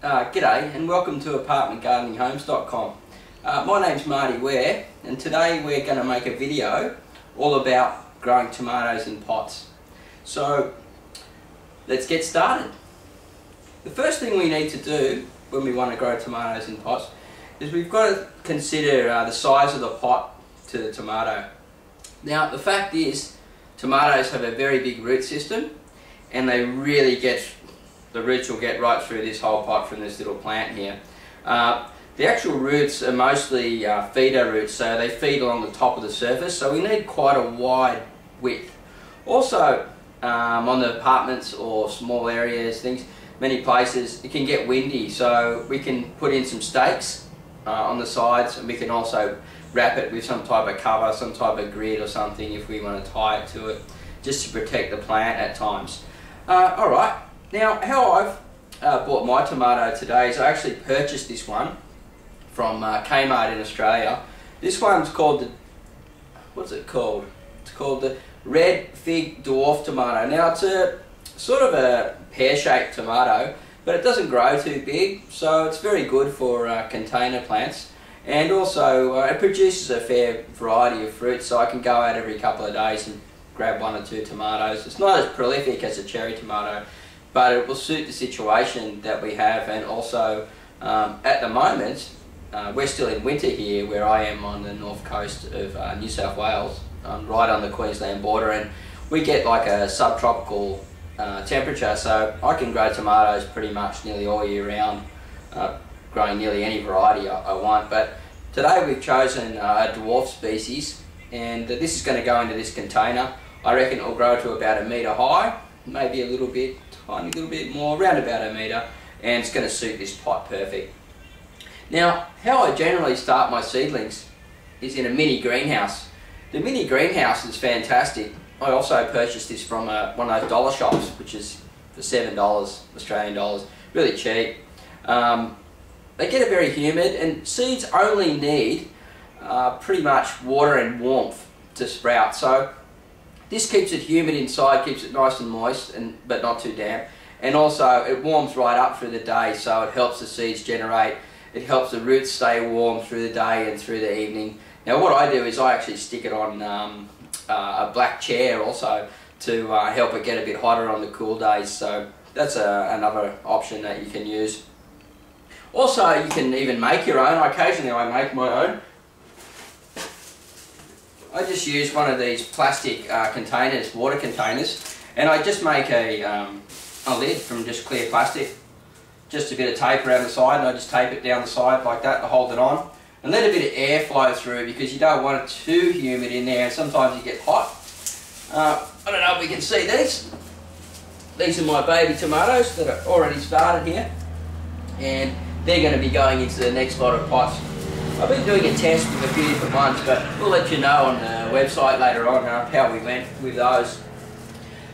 G'day and welcome to apartmentgardeninghomes.com. My name's Marty Ware, and today we're going to make a video all about growing tomatoes in pots. So let's get started. The first thing we need to do when we want to grow tomatoes in pots is we've got to consider the size of the pot to the tomato. Now the fact is, tomatoes have a very big root system, and they really the roots will get right through this whole pot from this little plant here. The actual roots are mostly feeder roots, so they feed along the top of the surface, so we need quite a wide width. Also, on the apartments or small areas, many places, it can get windy, so we can put in some stakes on the sides, and we can also wrap it with some type of cover, some type of grid or something if we want to tie it to it, just to protect the plant at times. Alright, now how I've bought my tomato today is I actually purchased this one from Kmart in Australia. This one's called the, what's it called? It's called the Red Fig Dwarf Tomato. Now it's a sort of a pear-shaped tomato, but it doesn't grow too big, so it's very good for container plants. And also it produces a fair variety of fruits, so I can go out every couple of days and grab one or two tomatoes. It's not as prolific as a cherry tomato, but it will suit the situation that we have. And also at the moment we're still in winter here where I am on the north coast of New South Wales, right on the Queensland border, and we get like a subtropical temperature, so I can grow tomatoes pretty much nearly all year round, growing nearly any variety I want. But today we've chosen a dwarf species, and this is going to go into this container. I reckon it will grow to about 1 metre high, maybe a little bit, tiny little bit more, around about 1 metre, and it's going to suit this pot perfect. Now, how I generally start my seedlings is in a mini greenhouse. The mini greenhouse is fantastic. I also purchased this from one of those dollar shops, which is for $7 Australian dollars, really cheap. They get it very humid, and seeds only need pretty much water and warmth to sprout. So this keeps it humid inside, keeps it nice and moist, but not too damp. And also it warms right up through the day, so it helps the seeds generate. It helps the roots stay warm through the day and through the evening. Now what I do is I actually stick it on a black chair also to help it get a bit hotter on the cool days. So that's another option that you can use. Also, you can even make your own. Occasionally I make my own. I just use one of these plastic containers, water containers, and I just make a lid from just clear plastic. Just a bit of tape around the side, and I just tape it down the side like that to hold it on. And let a bit of air flow through, because you don't want it too humid in there, and sometimes you get hot. I don't know if we can see these. These are my baby tomatoes that are already started here, and they're going to be going into the next lot of pots. I've been doing a test with a few different ones, but we'll let you know on the website later on how we went with those.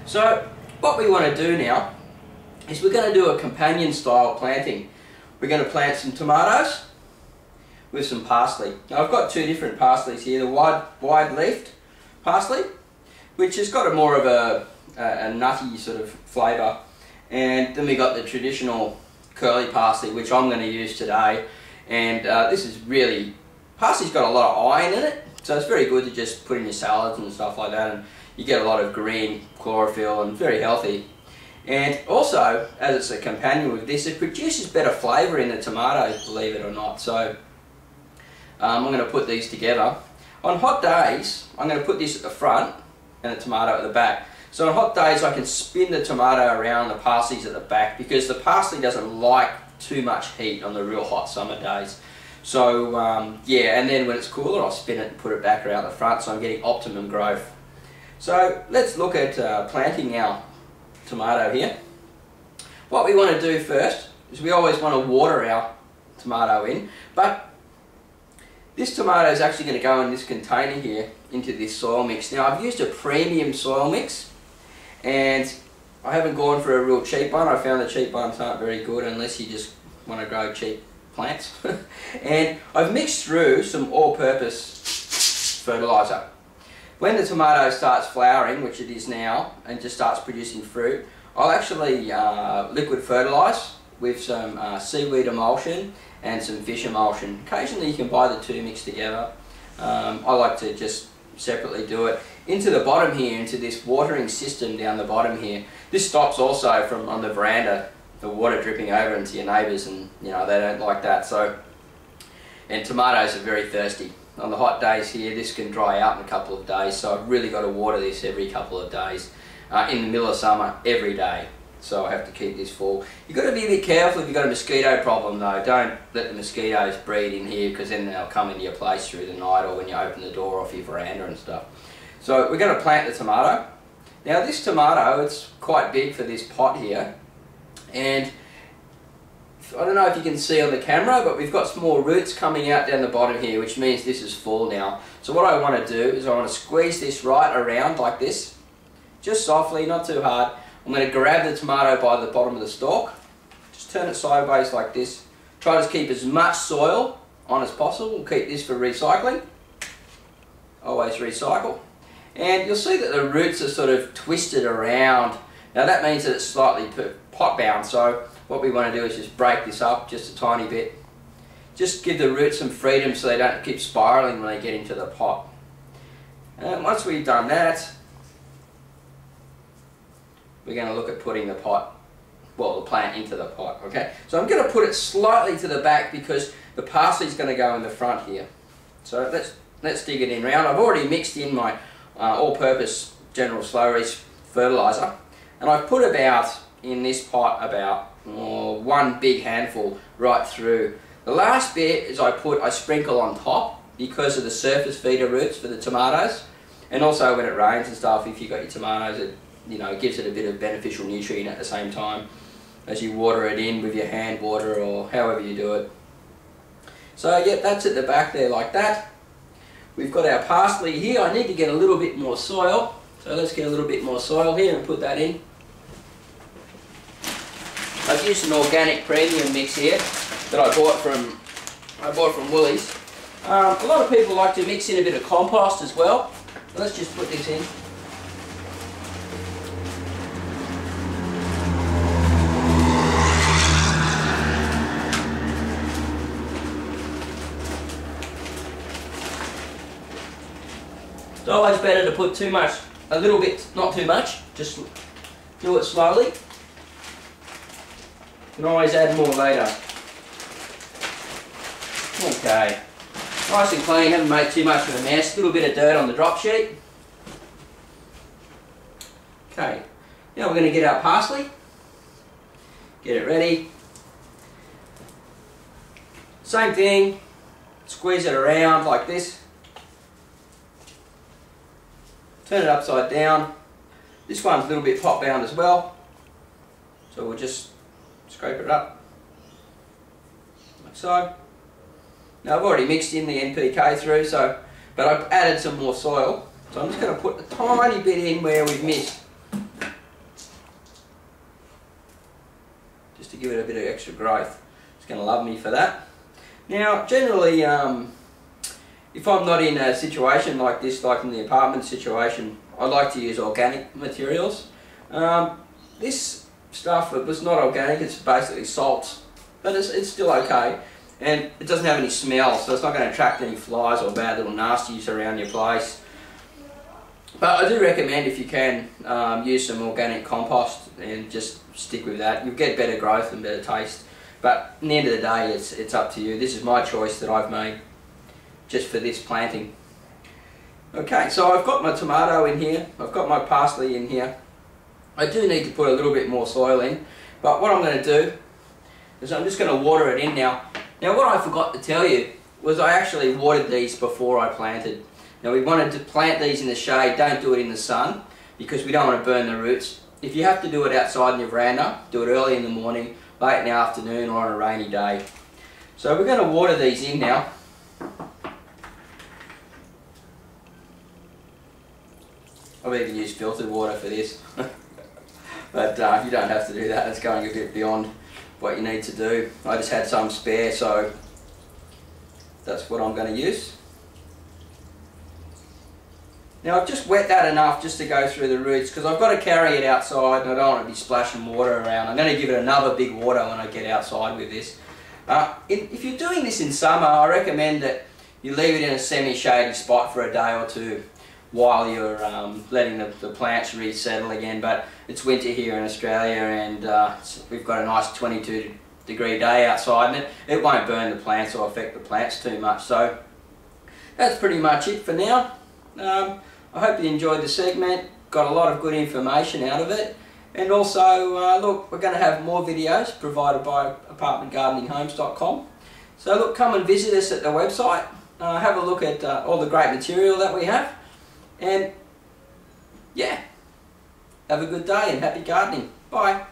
So what we want to do now is we're going to do a companion style planting. We're going to plant some tomatoes with some parsley. Now I've got two different parsleys here, the wide leafed parsley, which has got a more of a nutty sort of flavour, and then we got the traditional curly parsley, which I'm going to use today. And this is really, parsley's got a lot of iron in it, so it's very good to just put in your salads and stuff like that, and you get a lot of green chlorophyll and very healthy. And also, as it's a companion with this, it produces better flavour in the tomatoes, believe it or not. So I'm going to put these together. On hot days, I'm going to put this at the front and the tomato at the back. So on hot days I can spin the tomato around, the parsley's at the back, because the parsley doesn't like too much heat on the real hot summer days. So yeah, and then when it's cooler I'll spin it and put it back around the front, so I'm getting optimum growth. So let's look at planting our tomato here. What we want to do first is we always want to water our tomato in, but this tomato is actually going to go in this container here into this soil mix. Now I've used a premium soil mix, and I haven't gone for a real cheap one. I found the cheap ones aren't very good unless you just want to grow cheap plants. And I've mixed through some all-purpose fertiliser. When the tomato starts flowering, which it is now, and just starts producing fruit, I'll actually liquid fertilise with some seaweed emulsion and some fish emulsion. Occasionally you can buy the two mixed together. I like to just separately do it. Into the bottom here, into this watering system down the bottom here. This stops also from on the veranda, the water dripping over into your neighbours, and you know they don't like that. So, and tomatoes are very thirsty. On the hot days here, this can dry out in a couple of days, so I've really got to water this every couple of days. In the middle of summer, every day. So I have to keep this full. You've got to be a bit careful if you've got a mosquito problem though. Don't let the mosquitoes breed in here, because then they'll come into your place through the night or when you open the door off your veranda and stuff. So we're going to plant the tomato. Now this tomato, it's quite big for this pot here. And I don't know if you can see on the camera, but we've got some more roots coming out down the bottom here, which means this is full now. So what I want to do is I want to squeeze this right around like this. Just softly, not too hard. I'm going to grab the tomato by the bottom of the stalk. Just turn it sideways like this. Try to keep as much soil on as possible. We'll keep this for recycling. Always recycle. And you'll see that the roots are sort of twisted around. Now that means that it's slightly pot bound, so what we want to do is just break this up just a tiny bit. Just give the roots some freedom so they don't keep spiraling when they get into the pot. And once we've done that, we're going to look at putting the plant into the pot, okay? So I'm going to put it slightly to the back because the parsley is going to go in the front here. So let's dig it in round. I've already mixed in my all-purpose General Slurries fertiliser, and I've put in this pot about one big handful right through. The last bit is I sprinkle on top because of the surface feeder roots for the tomatoes, and also when it rains and stuff, if you've got your tomatoes, it gives it a bit of beneficial nutrient at the same time as you water it in with your hand water or however you do it. So yeah, that's at the back there like that. We've got our parsley here. I need to get a little bit more soil, so let's get a little bit more soil here and put that in. I've used an organic premium mix here that I bought from Woolies. A lot of people like to mix in a bit of compost as well. Let's just put this in. It's always better to put a little bit, not too much, just do it slowly. You can always add more later. Okay, nice and clean, haven't made too much of a mess, a little bit of dirt on the drop sheet. Okay, now we're going to get our parsley, get it ready. Same thing, squeeze it around like this. Turn it upside down. This one's a little bit pot bound as well, so we'll just scrape it up like so. Now I've already mixed in the NPK through, but I've added some more soil, so I'm just going to put a tiny bit in where we've missed, just to give it a bit of extra growth. It's going to love me for that. Now generally, if I'm not in a situation like this, like in the apartment situation, I like to use organic materials. This stuff, it was not organic, it's basically salt, but it's still okay. And it doesn't have any smell, so it's not going to attract any flies or bad little nasties around your place. But I do recommend, if you can, use some organic compost and just stick with that. You'll get better growth and better taste. But in the end of the day, it's up to you. This is my choice that I've made just for this planting. Okay, so I've got my tomato in here, I've got my parsley in here. I do need to put a little bit more soil in, but what I'm going to do is I'm just going to water it in now. Now what I forgot to tell you was I actually watered these before I planted. Now we wanted to plant these in the shade, don't do it in the sun, because we don't want to burn the roots. If you have to do it outside in your veranda, do it early in the morning, late in the afternoon, or on a rainy day. So we're going to water these in now. I've even used filtered water for this, but you don't have to do that. It's going a bit beyond what you need to do. I just had some spare, so that's what I'm going to use. Now I've just wet that enough just to go through the roots, because I've got to carry it outside and I don't want to be splashing water around. I'm going to give it another big water when I get outside with this. If you're doing this in summer, I recommend that you leave it in a semi-shady spot for a day or two while you're letting the plants resettle again. But it's winter here in Australia, and we've got a nice 22-degree day outside, and it won't burn the plants or affect the plants too much. So that's pretty much it for now. I hope you enjoyed the segment, got a lot of good information out of it, and also look, we're going to have more videos provided by apartmentgardeninghomes.com. So look, come and visit us at the website, have a look at all the great material that we have, and yeah, have a good day and happy gardening. Bye.